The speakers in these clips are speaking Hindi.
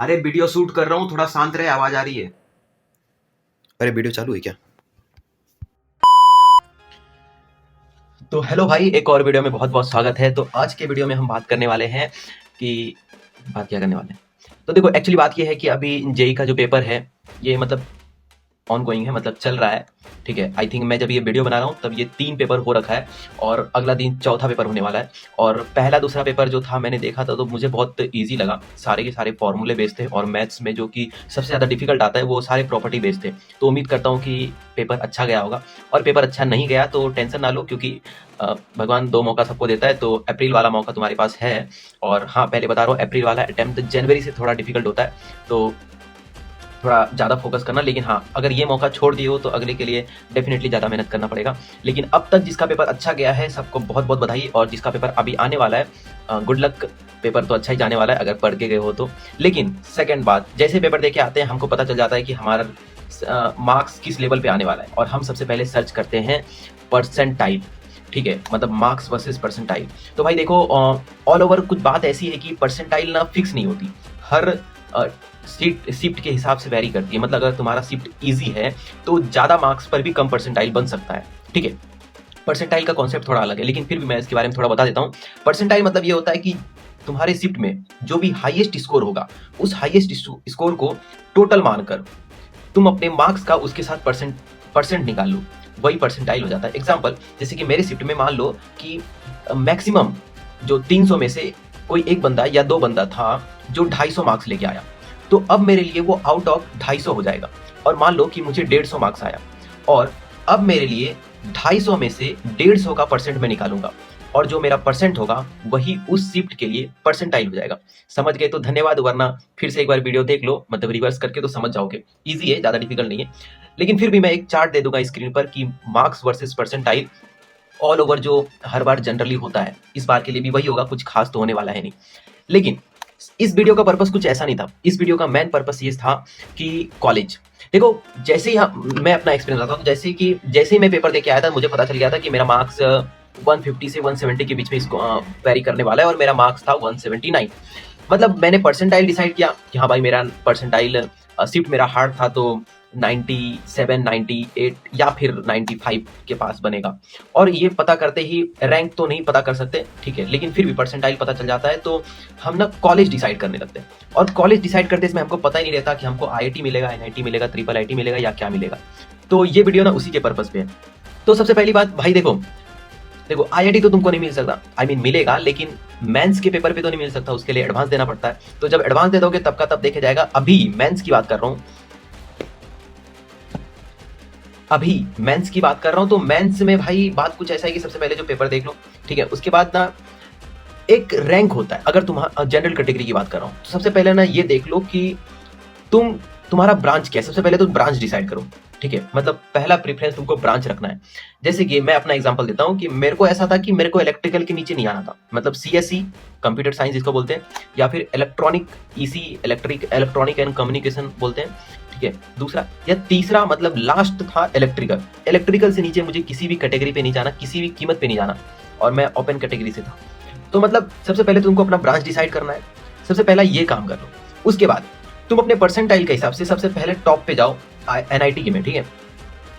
अरे वीडियो शूट कर रहा हूँ, थोड़ा शांत रहे, आवाज आ रही है। अरे वीडियो चालू है क्या? तो हेलो भाई, एक और वीडियो में बहुत बहुत स्वागत है। तो आज के वीडियो में हम बात करने वाले हैं कि बात क्या करने वाले हैं। तो देखो, एक्चुअली बात ये है कि अभी जेई का जो पेपर है ये मतलब ऑन गोइंग है, मतलब चल रहा है। ठीक है, आई थिंक मैं जब ये वीडियो बना रहा हूँ तब ये 3 पेपर हो रखा है और अगला दिन चौथा पेपर होने वाला है। और पहला दूसरा पेपर जो था मैंने देखा था तो मुझे बहुत ईजी लगा। सारे के सारे फॉर्मूले बेस्ड थे और मैथ्स में जो कि सबसे ज़्यादा डिफिकल्ट आता है वो सारे प्रॉपर्टी बेस्ड थे। तो उम्मीद करता हूँ कि पेपर अच्छा गया होगा। और पेपर अच्छा नहीं गया तो टेंशन ना लो, क्योंकि भगवान 2 मौका सबको देता है। तो अप्रैल वाला मौका तुम्हारे पास है। और हाँ, पहले बता रहा हूँ, अप्रैल वाला अटेम्प्ट जनवरी से थोड़ा डिफिकल्ट होता है, तो थोड़ा ज़्यादा फोकस करना। लेकिन हाँ, अगर ये मौका छोड़ दिए हो तो अगले के लिए डेफिनेटली ज़्यादा मेहनत करना पड़ेगा। लेकिन अब तक जिसका पेपर अच्छा गया है सबको बहुत बहुत बधाई, और जिसका पेपर अभी आने वाला है गुड लक। पेपर तो अच्छा ही जाने वाला है अगर पढ़ के गए हो तो। लेकिन सेकंड बात, जैसे पेपर दे के आते हैं हमको पता चल जाता है कि हमारा मार्क्स किस लेवल पे आने वाला है, और हम सबसे पहले सर्च करते हैं परसेंटाइल। ठीक है, मतलब मार्क्स वर्सेस परसेंटाइल। तो भाई देखो, ऑल ओवर कुछ बात ऐसी है कि परसेंटाइल ना फिक्स नहीं होती, हर शिफ्ट के हिसाब से वेरी करती है। मतलब अगर तुम्हारा शिफ्ट इजी है तो ज़्यादा मार्क्स पर भी कम परसेंटाइल बन सकता है। ठीक है, परसेंटाइल का कॉन्सेप्ट थोड़ा अलग है, लेकिन फिर भी मैं इसके बारे में थोड़ा बता देता हूँ। परसेंटाइल मतलब ये होता है कि तुम्हारे शिफ्ट में जो भी हाईएस्ट स्कोर होगा उस हाईएस्ट स्कोर को टोटल मानकर तुम अपने मार्क्स का उसके साथ परसेंट निकाल लो, वही परसेंटाइल हो जाता है। एग्जाम्पल, जैसे कि मेरे शिफ्ट में मान लो कि मैक्सिमम जो 300 में से कोई एक बंदा या 2 बंदा था जो 250 मार्क्स लेके आया, तो अब मेरे लिए वो आउट ऑफ 250 हो जाएगा। और मान लो कि मुझे 150 मार्क्स आया, और अब मेरे लिए 250 में से 150 का परसेंट मैं निकालूंगा, और जो मेरा परसेंट होगा वही उस शिफ्ट के लिए परसेंटाइल हो जाएगा। समझ गए तो धन्यवाद, वरना फिर से एक बार वीडियो देख लो, मतलब रिवर्स करके, तो समझ जाओगे। ईजी है, ज़्यादा डिफिकल्ट नहीं है। लेकिन फिर भी मैं एक चार्ट दे दूंगा स्क्रीन पर कि marks versus percentile all over जो हर बार जनरली होता है, इस बार के लिए भी वही होगा, कुछ खास तो होने वाला है नहीं। लेकिन इस वीडियो का पर्पस कुछ ऐसा नहीं था। इस वीडियो का मेन पर्पस ये था कि कॉलेज, देखो, जैसे ही मैं अपना एक्सपीरियंस बताता हूँ। जैसे ही मैं पेपर दे के आया था मुझे पता चल गया था कि मेरा मार्क्स 150 से 170 के बीच में इसको वेरी करने वाला है, और मेरा मार्क्स था 179। मतलब मैंने परसेंटाइल डिसाइड किया कि हाँ भाई, मेरा परसेंटाइल शिफ्ट मेरा हार्ड था तो 97, 98 या फिर 95 के पास बनेगा। और ये पता करते ही रैंक तो नहीं पता कर सकते, ठीक है, लेकिन फिर भी परसेंटाइल पता चल जाता है, तो हम ना कॉलेज डिसाइड करने लगते हैं। और कॉलेज डिसाइड करते इसमें हमको पता ही नहीं रहता कि हमको आईआईटी मिलेगा, एनआईटी मिलेगा, ट्रिपल आईटी मिलेगा या क्या मिलेगा। तो ये वीडियो ना उसी के पर्पस पे है। तो सबसे पहली बात भाई, देखो देखो आईआईटी तो तुमको नहीं मिल सकता, मिलेगा, लेकिन मेंस के पेपर पे तो नहीं मिल सकता, उसके लिए एडवांस देना पड़ता है। तो जब एडवांस दे दोगे तब का तब देखा जाएगा। अभी मेंस की बात कर रहा हूँ, तो मेंस में भाई बात कुछ ऐसा है कि सबसे पहले जो पेपर देख लो, ठीक है, उसके बाद ना एक रैंक होता है। अगर तुम्हारा जनरल कैटेगरी की बात कर रहा हूँ तो सबसे पहले ना ये देख लो कि तुम्हारा ब्रांच क्या है। सबसे पहले तो ब्रांच डिसाइड करो, ठीक है, मतलब पहला प्रेफरेंस तुमको ब्रांच रखना है। जैसे कि मैं अपना एग्जांपल देता हूँ कि मेरे को ऐसा था कि मेरे को इलेक्ट्रिकल के नीचे नहीं आना था, मतलब सीएसई, कंप्यूटर साइंस जिसको बोलते हैं, या फिर electronic, EC, electronic and communication बोलते हैं, ठीक है, दूसरा या तीसरा, मतलब लास्ट था इलेक्ट्रिकल। इलेक्ट्रिकल से नीचे मुझे किसी भी कैटेगरी पे नहीं जाना, किसी भी कीमत पे नहीं जाना, और मैं ओपन कैटेगरी से था। तो मतलब सबसे पहले तुमको अपना ब्रांच डिसाइड करना है, सबसे पहला ये काम कर लो। उसके बाद तुम अपने परसेंटाइल के हिसाब से सबसे पहले टॉप पे जाओ एनआईटी में, ठीक है।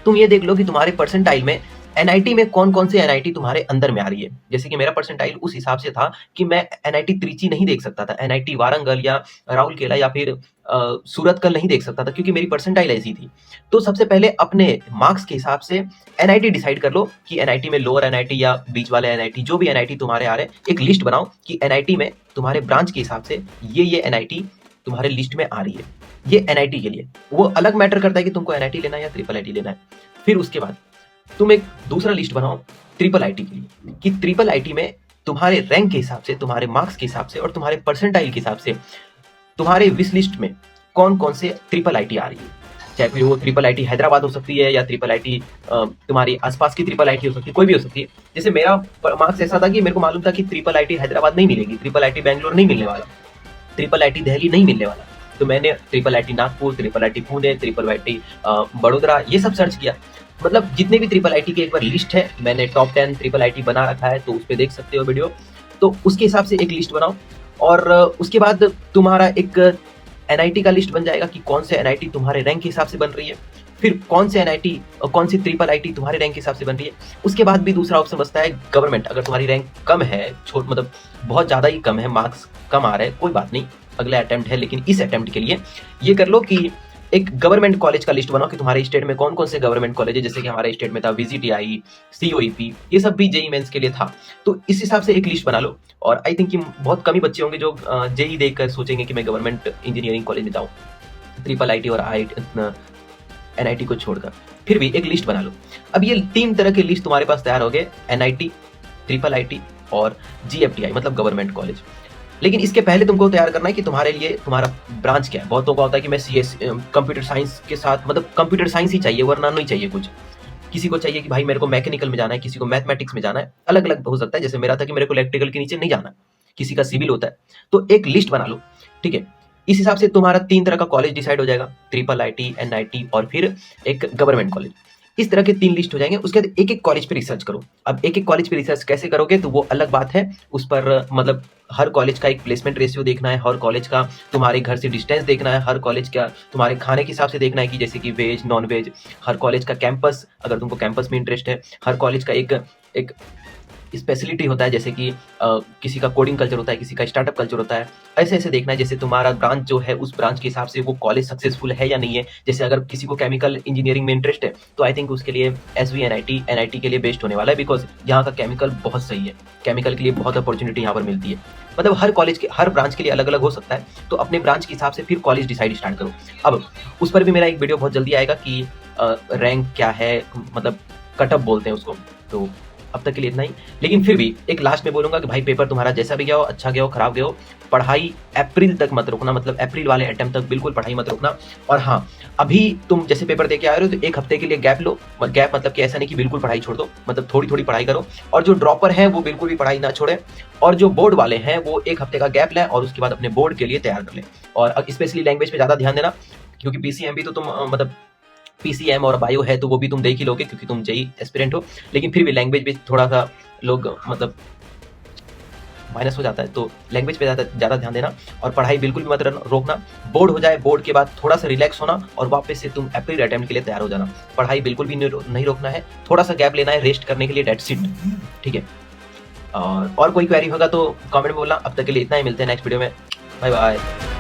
तुम ये देख लो कि तुम्हारे परसेंटाइल में एनआईटी में कौन कौन से एनआईटी तुम्हारे अंदर में आ रही है। जैसे कि मेरा परसेंटाइल उस हिसाब से था कि मैं एनआईटी त्रिची नहीं देख सकता था, एनआईटी वारंगल या राउरकेला या फिर सूरतकल नहीं देख सकता था, क्योंकि मेरी परसेंटाइल ऐसी थी। तो सबसे पहले अपने मार्क्स के हिसाब से एनआईटी डिसाइड कर लो कि एनआईटी में लोअर एनआईटी या बीच वाले एनआईटी, जो भी एनआईटी तुम्हारे आ रहे हैं, एक लिस्ट बनाओ कि एनआईटी में तुम्हारे ब्रांच के हिसाब से ये एनआईटी तुम्हारे लिस्ट में आ रही है। ये एनआईटी के लिए वो अलग मैटर करता है कि तुमको एनआईटी लेना है या ट्रिपल आईटी लेना है। फिर उसके बाद तुम एक दूसरा लिस्ट बनाओ ट्रिपल आईटी के लिए, कि ट्रिपल आईटी में तुम्हारे रैंक के हिसाब से, तुम्हारे मार्क्स के हिसाब से और तुम्हारे परसेंटाइल के हिसाब से तुम्हारे विश लिस्ट में कौन कौन से ट्रिपल आईटी आ रही है। चाहे फिर वो ट्रिपल आईटी हैदराबाद हो सकती है, या ट्रिपल आईटी तुम्हारी आसपास की ट्रिपल आईटी हो सकती है, कोई भी हो सकती है। जैसे मेरा मार्क्स ऐसा था कि मेरे को मालूम था कि ट्रिपल आईटी हैदराबाद नहीं मिलेगी, ट्रिपल आईटी बैंगलोर नहीं मिलने वाला, ट्रिपल आईटी दिल्ली नहीं मिलने वाला। तो मैंने triple IT Nagpur, triple IT Pune, triple IT Vadodara, ये सब सर्च किया। मतलब जितने भी ट्रिपल आईटी की एक बार लिस्ट है, मैंने टॉप 10 ट्रिपल आईटी बना रखा है, तो उस पर देख सकते हो वीडियो। तो उसके हिसाब से एक लिस्ट बनाओ, और उसके बाद तुम्हारा एक एनआईटी का लिस्ट बन जाएगा कि कौन से एनआईटी तुम्हारे रैंक के हिसाब से बन रही है, फिर कौन से एनआईटी और कौन सी ट्रिपल आईटी तुम्हारे रैंक के हिसाब से बन रही है। उसके बाद भी दूसरा ऑप्शन बचता है गवर्नमेंट। अगर तुम्हारी रैंक कम है, छोट मतलब बहुत ज़्यादा ही कम है, मार्क्स कम आ रहे हैं, कोई बात नहीं, अगला अटेम्प्ट है, लेकिन इस अटेम्प्ट के लिए ये कर लो कि एक गवर्नमेंट कॉलेज का लिस्ट बनाओ कि तुम्हारे स्टेट में कौन कौन से गवर्नमेंट कॉलेज है। जैसे कि हमारे स्टेट में था VGTI, COEP, ये सब भी जेई मेंस के लिए था। तो इस हिसाब से एक लिस्ट बना लो। और आई थिंक कि बहुत कम ही बच्चे होंगे जो जेई देखकर सोचेंगे कि मैं गवर्नमेंट इंजीनियरिंग कॉलेज में जाऊँ, ट्रिपल आईटी और एनआईटी को छोड़कर। फिर भी एक लिस्ट बना लो। अब ये 3 तरह के लिस्ट तुम्हारे पास तैयार हो गए, एनआईटी, ट्रिपल आईटी और GFTI मतलब गवर्नमेंट कॉलेज। लेकिन इसके पहले तुमको तैयार करना है कि तुम्हारे लिए तुम्हारा ब्रांच क्या है। बहुतों का होता है कि मैं CS कंप्यूटर साइंस के साथ, मतलब कंप्यूटर साइंस ही चाहिए वरना नहीं चाहिए कुछ। किसी को चाहिए कि भाई मेरे को मैकेनिकल में जाना है, किसी को मैथमेटिक्स में जाना है, अलग अलग हो सकता है। जैसे मेरा था कि मेरे को इलेक्ट्रिकल के नीचे नहीं जाना, किसी का सिविल होता है। तो एक लिस्ट बना लो, ठीक है। इस हिसाब से तुम्हारा 3 तरह का कॉलेज डिसाइड हो जाएगा, ट्रिपल आईटी, एनआईटी और फिर एक गवर्नमेंट कॉलेज। इस तरह के 3 लिस्ट हो जाएंगे। उसके बाद एक एक कॉलेज पे रिसर्च करो। अब एक एक कॉलेज पे रिसर्च कैसे करोगे तो वो अलग बात है। उस पर मतलब हर कॉलेज का एक प्लेसमेंट रेशियो देखना है, हर कॉलेज का तुम्हारे घर से डिस्टेंस देखना है, हर कॉलेज का तुम्हारे खाने के हिसाब से देखना है कि जैसे कि वेज नॉन वेज, हर कॉलेज का कैंपस, अगर तुमको कैंपस में इंटरेस्ट है, हर कॉलेज का एक स्पेशलिटी होता है। जैसे कि किसी का कोडिंग कल्चर होता है, किसी का स्टार्टअप कल्चर होता है। ऐसे ऐसे देखना है जैसे तुम्हारा ब्रांच जो है उस ब्रांच के हिसाब से वो कॉलेज सक्सेसफुल है या नहीं है। जैसे अगर किसी को केमिकल इंजीनियरिंग में इंटरेस्ट है तो आई थिंक उसके लिए SV NIT के लिए बेस्ट होने वाला है, बिकॉज यहाँ का केमिकल बहुत सही है। केमिकल के लिए बहुत अपॉर्चुनिटी यहाँ पर मिलती है। मतलब हर कॉलेज के हर ब्रांच के लिए अलग अलग हो सकता है। तो अपने ब्रांच के हिसाब से फिर कॉलेज डिसाइड स्टार्ट करो। अब उस पर भी मेरा एक वीडियो बहुत जल्दी आएगा कि रैंक क्या है, मतलब कटअप बोलते हैं उसको। तो अब तक के लिए इतना ही। लेकिन फिर भी एक लास्ट में बोलूंगा कि भाई पेपर तुम्हारा जैसा भी गया हो, अच्छा गया हो, खराब गया हो, पढ़ाई अप्रैल तक मत रुकना। मतलब अप्रैल वाले अटेम्प्ट तक बिल्कुल पढ़ाई मत रुकना। और हाँ, अभी तुम जैसे पेपर दे के आ रहे हो तो 1 हफ्ते के लिए गैप लो। गैप मतलब कि ऐसा नहीं कि बिल्कुल पढ़ाई छोड़ दो, मतलब थोड़ी थोड़ी पढ़ाई करो। और जो ड्रॉपर है वो बिल्कुल भी पढ़ाई ना छोड़े। और जो बोर्ड वाले हैं वो 1 हफ्ते का गैप लें और उसके बाद अपने बोर्ड के लिए तैयार कर लें। और स्पेशली लैंग्वेज पे ज़्यादा ध्यान देना, क्योंकि PCM भी तो तुम मतलब PCM और बायो है तो वो भी तुम देख ही लोगे क्योंकि तुम जेई एस्पिरेंट हो। लेकिन फिर भी लैंग्वेज पे थोड़ा सा लोग मतलब माइनस हो जाता है, तो लैंग्वेज पे ज़्यादा ध्यान देना। और पढ़ाई बिल्कुल भी मत रोकना। बोर्ड हो जाए, बोर्ड के बाद थोड़ा सा रिलैक्स होना और वापस से तुम अप्रैल अटेम्प्ट के लिए तैयार हो जाना। पढ़ाई बिल्कुल भी नहीं रोकना है, थोड़ा सा गैप लेना है रेस्ट करने के लिए, डेट्स इट, ठीक है। और कोई क्वेरी होगा तो कमेंट में बोलना। अब तक के लिए इतना ही, मिलते हैं नेक्स्ट वीडियो में। Bye bye.